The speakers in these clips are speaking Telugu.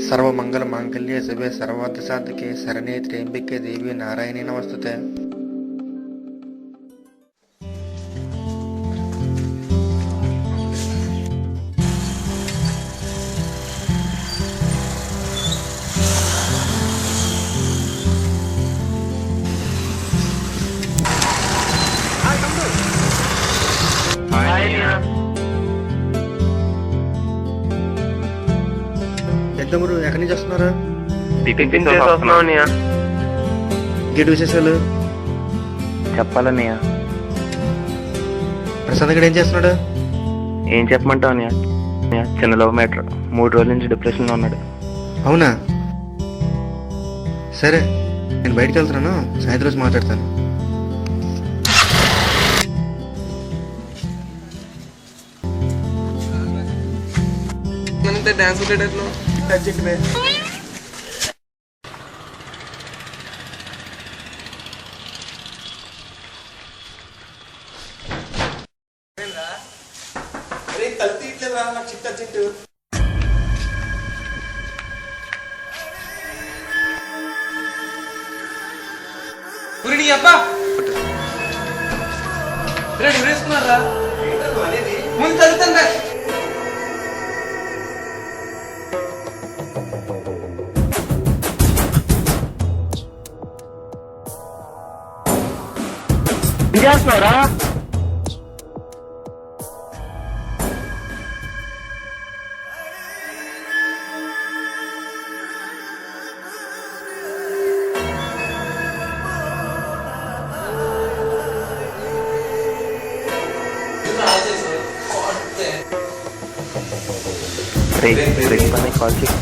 सर्वमंगल मांगल्ये शिवे सर्वार्थ साधके शरण्ये त्र्यंबके देवी नारायणी नमस्तुते। పెద్దమురు ఎక్కడి నుంచి వస్తున్నారా? ఇంకేటి విశేషాలు చెప్పాలన్నయ్య. ప్రశాంత్ గడు ఏం చేస్తున్నాడు? ఏం చెప్పమంటావు అన్నయ్య, చిన్న లవ్ మ్యాటర్, 3 రోజుల నుంచి డిప్రెషన్లో ఉన్నాడు. అవునా? సరే, నేను బయటకు వెళ్తున్నాను, సాయంత్రం రోజు మాట్లాడతాను. డాన్స్ కల్తీ ఇట్లేదా నాకు చిట్టు అర్జెంటు. నీ అబ్బా రెడీ వేసుకున్నారా? ముందు చదువుతాను. చేస్తున్నారా? కాల్ చేయి.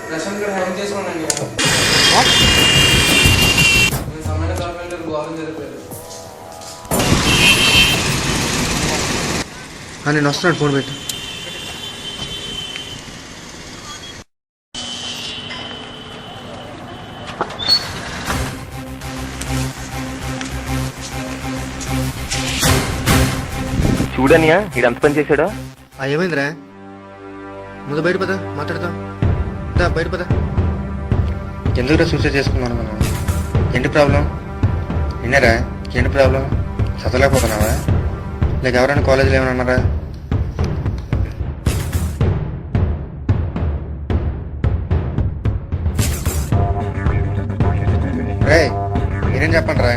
ప్రశాంత్ గడు హ్యాంగ్ చేసుకోండి. సమయంలో గవర్నమెంట్ గోరం జరిపారు. నేను వస్తున్నాను, ఫోన్ పెట్టు. చూడనియా ఈడు ఎంత పని చేశాడో. ఏమైందిరా? ముందు బయట పద, మాట్లాడదాం. బయట పద. ఎందుకురా సూసైడ్ చేసుకున్నాను మనం? ఏంటి ప్రాబ్లం? విన్నారా? ఏంటి ప్రాబ్లం? చదవలేకపోతున్నావా? లేక ఎవరైనా కాలేజీలో ఏమైనా అన్నారా? రే మీరేం చెప్పండి రా.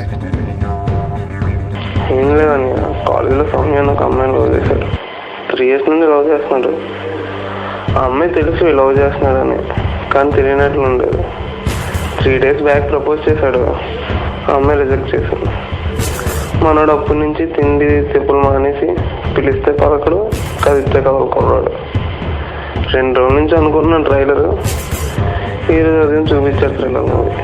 ఏం లేదని కాలేజీలో సౌమ్య ఒక అమ్మాయిని లవ్ చేశాడు. 3 years నుండి లవ్ చేస్తున్నాడు. ఆ అమ్మాయి తెలుసు లవ్ చేస్తున్నాడని, కానీ తెలియనట్లు ఉండేది. 3 days బ్యాక్ ప్రపోజ్ చేశాడు. ఆ అమ్మాయి రిజెక్ట్ చేశాడు. మనోడు అప్పటి నుంచి తిండి చెప్పులు మానేసి పిలిస్తే పలకడు, కదిలిస్తే కదలకున్నాడు. 2 రోజుల నుంచి అనుకుంటున్నాను ట్రైలర్. ఈరోజు అదేం చూపించారు ట్రైలర్ మూవీ.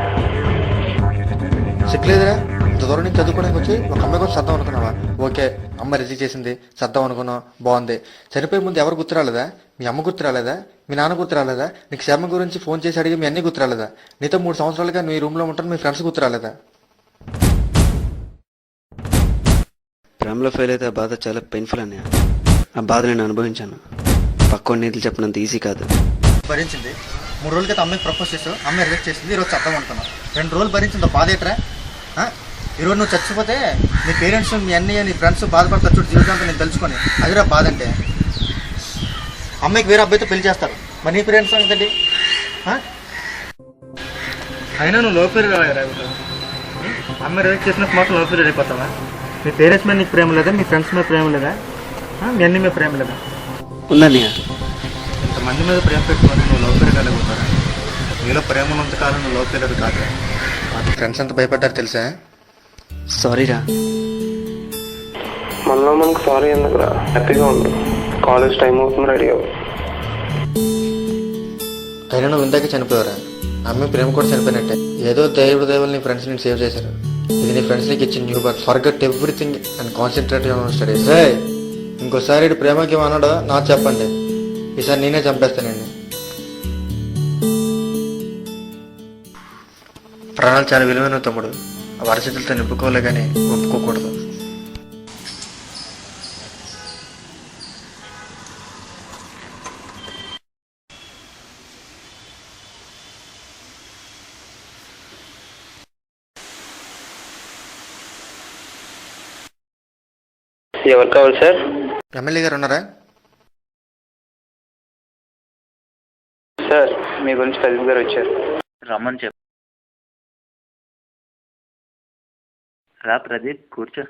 సిగ్గులేదురా? ఇంత దూరం నుంచి చదువుకోవడానికి వచ్చి ఒక అమ్మాయి కోసం చద్దాం అనుకున్నావా? ఓకే, అమ్మ రిజెక్ట్ చేసింది, చద్దాం అనుకున్నావు, బాగుంది. చనిపోయే ముందు ఎవరు గుర్తు రాలేదా? మీ అమ్మ గుర్తు రాలేదా? మీ నాన్న గుర్తు రాలేదా? నీకు శ్రమ గురించి ఫోన్ చేసి అడిగి మీ అన్నీ గుర్తు రాలేదా? నీతో 3 సంవత్సరాలుగా నువ్వు ఈ రూమ్లో ఉంటాను, మీ ఫ్రెండ్స్ గుర్తు రాలేదా? ప్రేమలో ఫెయిల్ అయితే ఆ బాధ చాలా పెయిన్ఫుల్ అన్నయ్య. ఆ బాధ నేను అనుభవించాను. పక్క నీతులు చెప్పినంత ఈజీ కాదు. భరించింది 3 రోజుల క్రితం అమ్మాయికి ప్రపోజ్ చేసావు, అమ్మాయి రిజెక్ట్ చేసింది, ఈరోజు చద్దాం అనుకున్నావు. 2 రోజులు భరించింది బాధ ఏంట్రా? ఈరోజు నువ్వు చచ్చిపోతే నీ పేరెంట్స్, మీ అన్నయ్య, నీ ఫ్రెండ్స్ బాధపడతారు చూడు జీవితాంతం నేను తెలుసుకొని. అదిరా బాధ అంటే. అమ్మాయికి వేరే అబ్బాయితో పెళ్లి చేస్తారు, మరి నీ పేరెంట్స్ ఏంటండి? అయినా నువ్వు లో ఫీర్ కాలేరా? అమ్మాయి రిజెక్ట్ చేసినప్పుడు మాత్రం లో ఫీర్ అయిపోతావా? మీ పేరెంట్స్ మీద నీకు ప్రేమ లేదా? మీ ఫ్రెండ్స్ మీద ప్రేమ లేదా? మీ అన్ని మీద ప్రేమ లేదా? ఉందన్నయ్య. ఇంతమంది మీద ప్రేమ పెట్టుకొని నువ్వు లో ఫీర్ కాలేకపోతారా? నీలో ప్రేమ ఉన్నంత కాలం నువ్వు లో ఫీర్ కాదు. ఫ్రెండ్స్ అంతా భయపడ్డారు తెలుసా? సారీరా. మనలో మనకు సారీ ఎందుకురా? హ్యాపీగా ఉండు. కాలేజ్ టైం అవుతుంది, రెడీ అవ్వు. అయినా నువ్వు ఇందాకే చనిపోయారా? అమ్మాయి ప్రేమ కూడా చనిపోయినట్టే. ఏదో దేవుడు దేవుళ్ళు నీ ఫ్రెండ్స్ నేను సేవ్ చేశారు. ఇది నీ ఫ్రెండ్స్ నీకు ఇచ్చిన new birth. Forget everything and concentrate on studies. ఇంకోసారి ఇటు ప్రేమకి ఏమన్నాడో నాకు చెప్పండి, ఈసారి నేనే చంపేస్తానండి. ప్రాణాలు చాలా విలువైన తమ్ముడు. ఆ పరిస్థితులతో నింపుకోలే కానీ ఒప్పుకోకూడదు. ఎవరు కావాలి సార్? ఎమ్మెల్యే గారు ఉన్నారా? సార్ మీ గురించి ప్రదీప్ గారు వచ్చారు. రమ్మని చెప్పు. రా ప్రదీప్, కూర్చో.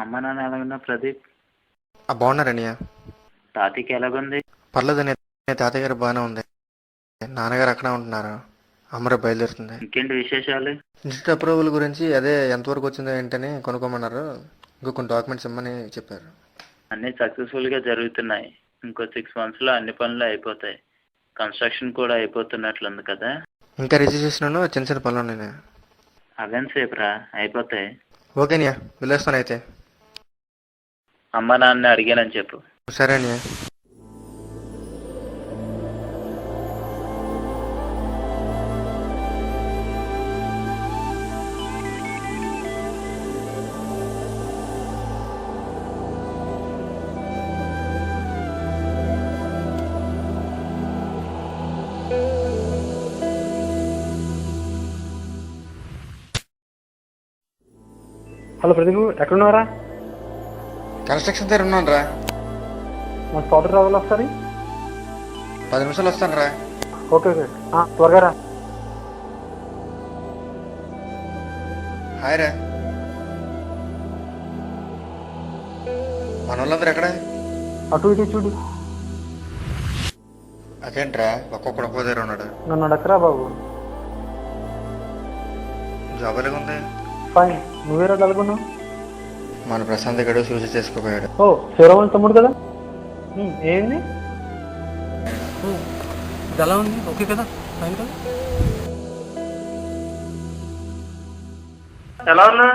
అమ్మ నాన్న ఎలాగున్నా ప్రదీప్? బాగున్నారన్నయ్య. తాతయ్యకి ఎలాగుంది? పర్లేదన్నయ్య, తాతయ్య గారు బాగానే ఉంది. నాన్నగారు అక్కడే ఉంటున్నారు. అమ్మరే బయలుదేరుతుంది. ఇంకేంటి విశేషాలు? ఇన్స్టిట్యూట్ అప్రూవల్ గురించి అదే ఎంతవరకు వచ్చిందో ఏంటని కొనుక్కోమన్నారు. ఇంకో కొన్ని డాక్యుమెంట్స్ ఇమ్మని చెప్పారు. అన్నీ సక్సెస్ఫుల్గా జరుగుతున్నాయి. ఇంకో 6 monthsలో అన్ని పనులు అయిపోతాయి. కన్స్ట్రక్షన్ కూడా అయిపోతున్నట్లుంది కదా? ఇంకా రిజిస్ట్రేషన్ చిన్న చిన్న పనులు ఉన్నాయి. అవేం సేపురా, అయిపోతాయి. ఓకేనియా, వెళ్ళేస్తాను అయితే. అమ్మ నాన్న అడిగానని చెప్పు. సరే అన్నయ్య. హలో ప్రదీప్, ఎక్కడున్నారా? కన్స్ట్రక్షన్ దగ్గర ఉన్నాను రా. మన స్పాట్ రావాలి ఒకసారి. 10 నిమిషాలు వస్తాను రా. ఓకే ఓకే, త్వరగా రా. హాయ్ రా. మన వాళ్ళందరూ ఎక్కడ? అటు ఇటు చూడు. అదేంట్రా ఒక్కొక్కడు ఒక్కో దగ్గర ఉన్నాడు? నన్ను అడగరా బాబు. జాబ్ ఎలాగుంది? ఫైన్. నువ్వేరా కలుగున్నావు? మన ప్రశాంత్ గడు సూసైడ్ చేసుకోపోయాడు. ఓ, శివరామన్ తమ్ముడు కదా. ఏంది ఇది ఎలా ఉంది? ఓకే కదా, ఫైన్ కదా. ఎలా ఉన్నా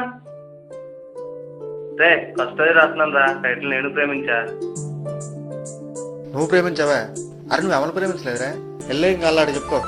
రే? ఫస్ట్ అది రాస్తున్నాను రా. టైటిల్ నేను ప్రేమించా. నువ్వు ప్రేమించావా? అరే నువ్వు ఎవరు ప్రేమించలేదురా? వెళ్ళి ఇంకా అల్లాడు చెప్పుకో.